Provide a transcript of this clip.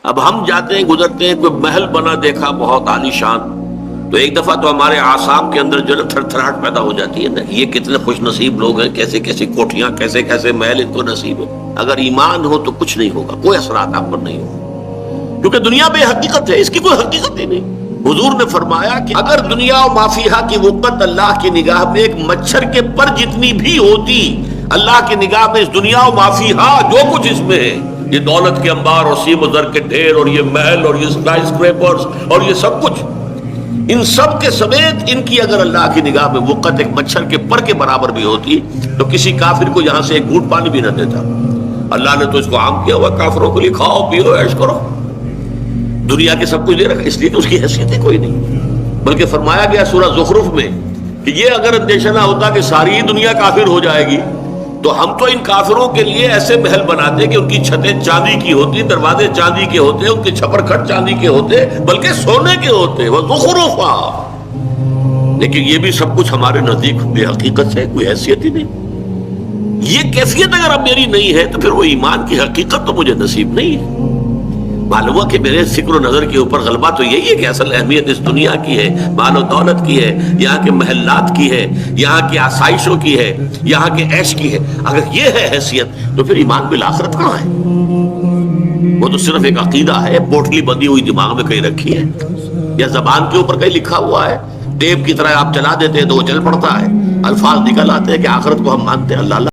اب ہم جاتے ہیں گزرتے ہیں، کوئی محل بنا دیکھا بہت عالیشان، تو ایک دفعہ تو ہمارے اعصاب کے اندر جو ہے تھر تھراہٹ پیدا ہو جاتی ہے نا، یہ کتنے خوش نصیب لوگ ہیں، کیسے کیسے کوٹھیاں، کیسے کیسے محل ان کو نصیب ہے۔ اگر ایمان ہو تو کچھ نہیں ہوگا، کوئی اثرات آپ پر نہیں ہوگا، کیونکہ دنیا بے حقیقت ہے، اس کی کوئی حقیقت ہی نہیں۔ حضور نے فرمایا کہ اگر دنیا و ما فیہا کی وقت اللہ کی نگاہ میں ایک مچھر کے پر جتنی بھی ہوتی، اللہ کی نگاہ میں اس دنیا و ما فیہا جو کچھ اس میں ہے، یہ دولت کے انبار اور سیم و زر کے ڈھیر اور یہ محل اور یہ اسکائی اسکریپرز اور یہ سب کچھ، ان سب کے سمیت ان کی اگر اللہ کی نگاہ میں وقت ایک مچھر کے پر کے برابر بھی ہوتی تو کسی کافر کو یہاں سے ایک گھونٹ پانی بھی نہ دیتا۔ اللہ نے تو اس کو عام کیا ہوا، کافروں کے لیے کھاؤ پیو عیش کرو، دنیا کے سب کچھ دے رکھا، اس لیے کہ اس کی حیثیت ہی کوئی نہیں۔ بلکہ فرمایا گیا سورہ زخرف میں کہ یہ اگر اندیشہ نہ ہوتا کہ ساری دنیا کافر ہو جائے گی تو ہم تو ان کافروں کے لیے ایسے محل بناتے کہ ان کی چھتیں چاندی کی ہوتی، دروازے چاندی کے ہوتے، ان کے چھپر کھٹ چاندی کے ہوتے، بلکہ سونے کے ہوتے، وَزُخْرُفًا۔ لیکن یہ بھی سب کچھ ہمارے نزدیک بے حقیقت ہے، کوئی حیثیت ہی نہیں۔ یہ کیفیت اگر اب میری نہیں ہے تو پھر وہ ایمان کی حقیقت تو مجھے نصیب نہیں ہے۔ معلوم ہوا کہ میرے فکر و نظر کے اوپر غلبہ تو یہی ہے کہ اصل اہمیت اس دنیا کی ہے، مال و دولت کی ہے، یہاں کے محلات کی ہے، یہاں کی آسائشوں کی ہے، یہاں کے عیش کی ہے۔ اگر یہ ہے حیثیت تو پھر ایمان بالآخرت کہاں ہے؟ وہ تو صرف ایک عقیدہ ہے، پوٹلی بندی ہوئی دماغ میں کہیں رکھی ہے یا زبان کے اوپر کہیں لکھا ہوا ہے، ٹیپ کی طرح آپ چلا دیتے ہیں تو وہ چل پڑتا ہے، الفاظ نکل آتے ہیں کہ آخرت کو ہم مانتے ہیں۔ اللہ